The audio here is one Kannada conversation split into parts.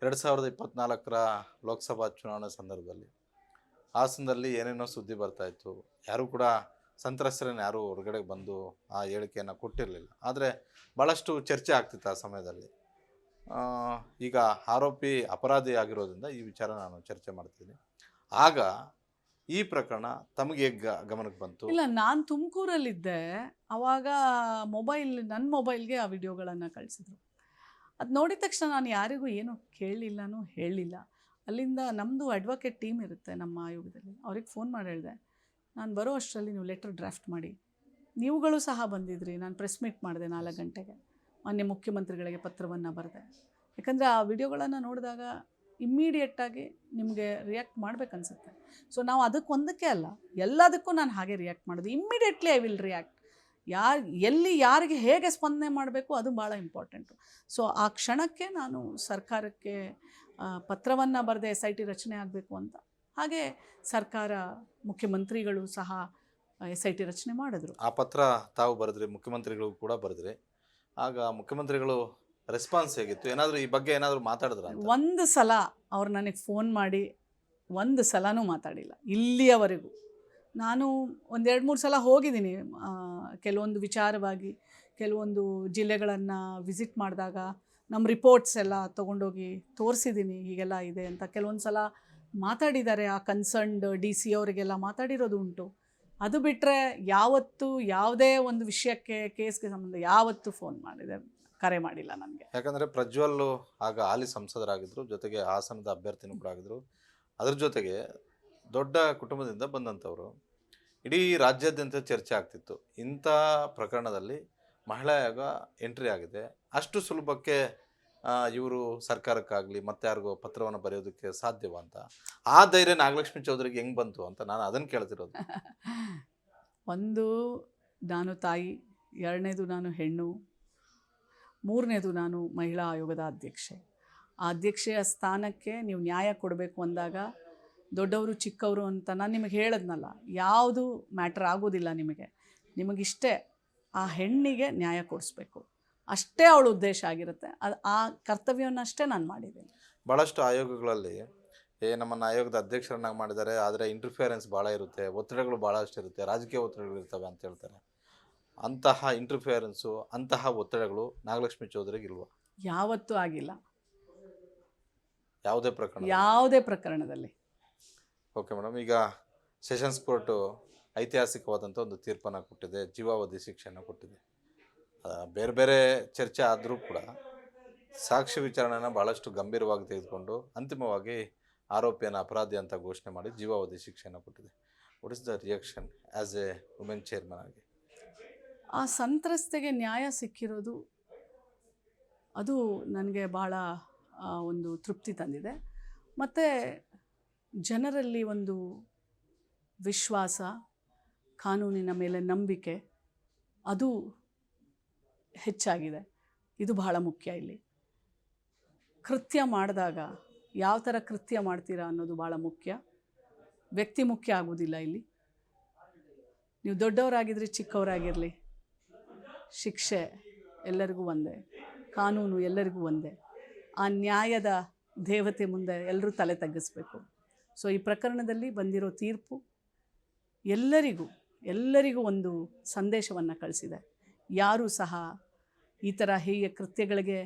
2024ರ ಲೋಕಸಭಾ ಚುನಾವಣೆ ಸಂದರ್ಭದಲ್ಲಿ ಹಾಸನದಲ್ಲಿ ಏನೇನೋ ಸುದ್ದಿ ಬರ್ತಾ ಇತ್ತು. ಯಾರೂ ಕೂಡ ಸಂತ್ರಸ್ತರನ್ನು ಯಾರೂ ಹೊರಗಡೆ ಬಂದು ಆ ಹೇಳಿಕೆಯನ್ನು ಕೊಟ್ಟಿರಲಿಲ್ಲ. ಆದರೆ ಭಾಳಷ್ಟು ಚರ್ಚೆ ಆಗ್ತಿತ್ತು ಆ ಸಮಯದಲ್ಲಿ. ಆ, ಈಗ ಆರೋಪಿ ಅಪರಾಧಿ ಆಗಿರೋದ್ರಿಂದ ಈ ವಿಚಾರ ನಾನು ಚರ್ಚೆ ಮಾಡ್ತೀನಿ. ಆಗ ಈ ಪ್ರಕರಣ ತಮಗೆ ಹೇಗೆ ಗಮನಕ್ಕೆ ಬಂತು? ಇಲ್ಲ, ನಾನು ತುಮಕೂರಲ್ಲಿದ್ದೆ. ಆವಾಗ ನನ್ನ ಮೊಬೈಲ್ಗೆ ಆ ವಿಡಿಯೋಗಳನ್ನು ಕಳಿಸಿದ್ರು. ಅದು ನೋಡಿದ ತಕ್ಷಣ ನಾನು ಯಾರಿಗೂ ಏನೂ ಕೇಳಲಿಲ್ಲನೂ ಹೇಳಲಿಲ್ಲ. ಅಲ್ಲಿಂದ ನಮ್ಮದು ಅಡ್ವೊಕೇಟ್ ಟೀಮ್ ಇರುತ್ತೆ ನಮ್ಮ ಆಯೋಗದಲ್ಲಿ. ಅವ್ರಿಗೆ ಫೋನ್ ಮಾಡಿ ಹೇಳಿದೆ, ನಾನು ಬರೋ ಅಷ್ಟರಲ್ಲಿ ನೀವು ಲೆಟರ್ ಡ್ರಾಫ್ಟ್ ಮಾಡಿ. ನೀವುಗಳು ಸಹ ಬಂದಿದ್ರಿ. ನಾನು ಪ್ರೆಸ್ ಮೀಟ್ ಮಾಡಿದೆ 4 ಗಂಟೆಗೆ. ಮಾನ್ಯ ಮುಖ್ಯಮಂತ್ರಿಗಳಿಗೆ ಪತ್ರವನ್ನು ಬರೆದೆ. ಯಾಕಂದರೆ ಆ ವಿಡಿಯೋಗಳನ್ನು ನೋಡಿದಾಗ ಇಮ್ಮಿಡಿಯೇಟಾಗಿ ನಿಮಗೆ ರಿಯಾಕ್ಟ್ ಮಾಡಬೇಕನ್ಸುತ್ತೆ. ಸೊ ನಾವು ಅದಕ್ಕೊಂದಕ್ಕೆ ಅಲ್ಲ, ಎಲ್ಲದಕ್ಕೂ ನಾನು ಹಾಗೆ ರಿಯಾಕ್ಟ್ ಮಾಡೋದು. Immediately I will react. ಯಾರಿಗೆ ಹೇಗೆ ಸ್ಪಂದನೆ ಮಾಡಬೇಕು ಅದು ಭಾಳ ಇಂಪಾರ್ಟೆಂಟು. ಸೊ ಆ ಕ್ಷಣಕ್ಕೆ ನಾನು ಸರ್ಕಾರಕ್ಕೆ ಪತ್ರವನ್ನು ಬರೆದೆ, SIT ರಚನೆ ಆಗಬೇಕು ಅಂತ. ಹಾಗೆ ಸರ್ಕಾರ, ಮುಖ್ಯಮಂತ್ರಿಗಳು ಸಹ SIT ರಚನೆ ಮಾಡಿದ್ರು. ಆ ಪತ್ರ ತಾವು ಬರೆದ್ರಿ, ಮುಖ್ಯಮಂತ್ರಿಗಳು ಕೂಡ ಬರೆದ್ರಿ. ಆಗ ಮುಖ್ಯಮಂತ್ರಿಗಳು ರೆಸ್ಪಾನ್ಸ್ ಹೇಗಿತ್ತು? ಏನಾದರೂ ಈ ಬಗ್ಗೆ ಏನಾದರೂ ಮಾತಾಡಿದ್ರ? ಒಂದು ಸಲ ಅವ್ರು ನನಗೆ ಫೋನ್ ಮಾಡಿ ಒಂದು ಸಲನೂ ಮಾತಾಡಿಲ್ಲ ಇಲ್ಲಿಯವರೆಗೂ. ನಾನು 1-2-3 ಸಲ ಹೋಗಿದ್ದೀನಿ ಕೆಲವೊಂದು ವಿಚಾರವಾಗಿ. ಕೆಲವೊಂದು ಜಿಲ್ಲೆಗಳನ್ನು ವಿಸಿಟ್ ಮಾಡಿದಾಗ ನಮ್ಮ ರಿಪೋರ್ಟ್ಸ್ ಎಲ್ಲ ತೊಗೊಂಡೋಗಿ ತೋರಿಸಿದ್ದೀನಿ, ಹೀಗೆಲ್ಲ ಇದೆ ಅಂತ. ಕೆಲವೊಂದು ಸಲ ಮಾತಾಡಿದ್ದಾರೆ, ಆ ಕನ್ಸರ್ನ್ಡ್ DC ಅವರಿಗೆಲ್ಲ ಮಾತಾಡಿರೋದು ಉಂಟು. ಅದು ಬಿಟ್ಟರೆ ಯಾವತ್ತೂ ಯಾವುದೇ ಒಂದು ವಿಷಯಕ್ಕೆ, ಕೇಸ್ಗೆ ಸಂಬಂಧ ಯಾವತ್ತೂ ಕರೆ ಮಾಡಿಲ್ಲ ನನಗೆ. ಯಾಕಂದರೆ ಪ್ರಜ್ವಲ್ ಆಗ ಹಾಲಿ ಸಂಸದರಾಗಿದ್ದರು, ಜೊತೆಗೆ ಹಾಸನದ ಅಭ್ಯರ್ಥಿನೂ ಕೂಡ ಆಗಿದ್ರು. ಅದ್ರ ಜೊತೆಗೆ ದೊಡ್ಡ ಕುಟುಂಬದಿಂದ ಬಂದಂಥವರು. ಇಡೀ ರಾಜ್ಯಾದ್ಯಂತ ಚರ್ಚೆ ಆಗ್ತಿತ್ತು. ಇಂಥ ಪ್ರಕರಣದಲ್ಲಿ ಮಹಿಳಾ ಆಯೋಗ ಎಂಟ್ರಿ ಆಗಿದೆ, ಅಷ್ಟು ಸುಲಭಕ್ಕೆ ಇವರು ಸರ್ಕಾರಕ್ಕಾಗಲಿ ಮತ್ತೆ ಯಾರಿಗೋ ಪತ್ರವನ್ನು ಬರೆಯೋದಕ್ಕೆ ಸಾಧ್ಯವ ಅಂತ. ಆ ಧೈರ್ಯ ನಾಗಲಕ್ಷ್ಮಿ ಚೌಧರಿಗೆ ಹೆಂಗೆ ಬಂತು ಅಂತ ನಾನು ಅದನ್ನು ಕೇಳ್ತಿರೋದು. ಒಂದು, ನಾನು ತಾಯಿ. 2ನೇದು, ನಾನು ಹೆಣ್ಣು. 3ನೇದು, ನಾನು ಮಹಿಳಾ ಆಯೋಗದ ಅಧ್ಯಕ್ಷೆ. ಆ ಅಧ್ಯಕ್ಷೆಯ ಸ್ಥಾನಕ್ಕೆ ನೀವು ನ್ಯಾಯ ಕೊಡಬೇಕು ಅಂದಾಗ ದೊಡ್ಡವರು ಚಿಕ್ಕವರು ಅಂತ ನಾನು ನಿಮಗೆ ಹೇಳಿದ್ನಲ್ಲ, ಯಾವುದು ಮ್ಯಾಟ್ರ್ ಆಗೋದಿಲ್ಲ. ನಿಮಗಿಷ್ಟೇ ಆ ಹೆಣ್ಣಿಗೆ ನ್ಯಾಯ ಕೊಡಿಸ್ಬೇಕು, ಅಷ್ಟೇ ಅವಳ ಉದ್ದೇಶ ಆಗಿರುತ್ತೆ. ಆ ಕರ್ತವ್ಯವನ್ನಷ್ಟೇ ನಾನು ಮಾಡಿದ್ದೀನಿ. ಭಾಳಷ್ಟು ಆಯೋಗಗಳಲ್ಲಿ ನಮ್ಮನ್ನು ಆಯೋಗದ ಅಧ್ಯಕ್ಷರನ್ನಾಗಿ ಮಾಡಿದ್ದಾರೆ, ಆದರೆ ಇಂಟರ್ಫಿಯರೆನ್ಸ್ ಭಾಳ ಇರುತ್ತೆ, ಒತ್ತಡಗಳು ಭಾಳಷ್ಟು ಇರುತ್ತೆ, ರಾಜಕೀಯ ಒತ್ತಡಗಳು ಇರ್ತವೆ ಅಂತ ಹೇಳ್ತಾರೆ. ಅಂತಹ ಇಂಟರ್ಫಿಯರೆನ್ಸು, ಅಂತಹ ಒತ್ತಡಗಳು ನಾಗಲಕ್ಷ್ಮಿ ಚೌಧರಿಗೆ ಇಲ್ವಾ? ಯಾವತ್ತೂ ಆಗಿಲ್ಲ, ಯಾವುದೇ ಪ್ರಕರಣದಲ್ಲಿ. ಓಕೆ ಮೇಡಮ್, ಈಗ ಸೆಷನ್ಸ್ ಕೋರ್ಟು ಐತಿಹಾಸಿಕವಾದಂಥ ಒಂದು ತೀರ್ಪನ್ನು ಕೊಟ್ಟಿದೆ, ಜೀವಾವಧಿ ಶಿಕ್ಷೆಯನ್ನು ಕೊಟ್ಟಿದೆ. ಬೇರೆ ಬೇರೆ ಚರ್ಚೆ ಆದರೂ ಕೂಡ ಸಾಕ್ಷಿ ವಿಚಾರಣೆಯನ್ನು ಭಾಳಷ್ಟು ಗಂಭೀರವಾಗಿ ತೆಗೆದುಕೊಂಡು ಅಂತಿಮವಾಗಿ ಆರೋಪಿಯನ್ನು ಅಪರಾಧಿ ಅಂತ ಘೋಷಣೆ ಮಾಡಿ ಜೀವಾವಧಿ ಶಿಕ್ಷೆಯನ್ನು ಕೊಟ್ಟಿದೆ. What is the reaction as A women chairman ಆಗಿ? ಆ ಸಂತ್ರಸ್ತೆಗೆ ನ್ಯಾಯ ಸಿಕ್ಕಿರೋದು ಅದು ನನಗೆ ಭಾಳ ಒಂದು ತೃಪ್ತಿ ತಂದಿದೆ. ಮತ್ತು ಜನರಲ್ಲಿ ಒಂದು ವಿಶ್ವಾಸ, ಕಾನೂನಿನ ಮೇಲೆ ನಂಬಿಕೆ ಅದು ಹೆಚ್ಚಾಗಿದೆ. ಇದು ಬಹಳ ಮುಖ್ಯ. ಇಲ್ಲಿ ಕೃತ್ಯ ಮಾಡಿದಾಗ ಯಾವ ಥರ ಕೃತ್ಯ ಮಾಡ್ತೀರಾ ಅನ್ನೋದು ಭಾಳ ಮುಖ್ಯ. ವ್ಯಕ್ತಿ ಮುಖ್ಯ ಆಗೋದಿಲ್ಲ ಇಲ್ಲಿ. ನೀವು ದೊಡ್ಡವರಾಗಿದ್ರಿ, ಚಿಕ್ಕವರಾಗಿರಲಿ, ಶಿಕ್ಷೆ ಎಲ್ಲರಿಗೂ ಒಂದೇ, ಕಾನೂನು ಎಲ್ಲರಿಗೂ ಒಂದೇ. ಆ ನ್ಯಾಯದ ದೇವತೆ ಮುಂದೆ ಎಲ್ಲರೂ ತಲೆ ತಗ್ಗಿಸ್ಬೇಕು. ಸೊ ಈ ಪ್ರಕರಣದಲ್ಲಿ ಬಂದಿರೋ ತೀರ್ಪು ಎಲ್ಲರಿಗೂ ಒಂದು ಸಂದೇಶವನ್ನು ಕಳಿಸಿದೆ. ಯಾರೂ ಸಹ ಈ ಥರ ಹೇಯ ಕೃತ್ಯಗಳಿಗೆ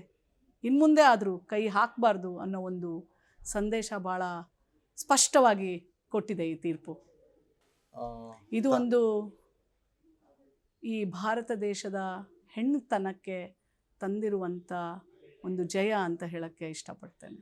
ಇನ್ಮುಂದೆ ಆದರೂ ಕೈ ಹಾಕಬಾರ್ದು ಅನ್ನೋ ಒಂದು ಸಂದೇಶ ಭಾಳ ಸ್ಪಷ್ಟವಾಗಿ ಕೊಟ್ಟಿದೆ ಈ ತೀರ್ಪು. ಇದು ಒಂದು ಈ ಭಾರತ ದೇಶದ ಹೆಣ್ಣುತನಕ್ಕೆ ತಂದಿರುವಂಥ ಒಂದು ಜಯ ಅಂತ ಹೇಳೋಕ್ಕೆ ಇಷ್ಟಪಡ್ತೇನೆ.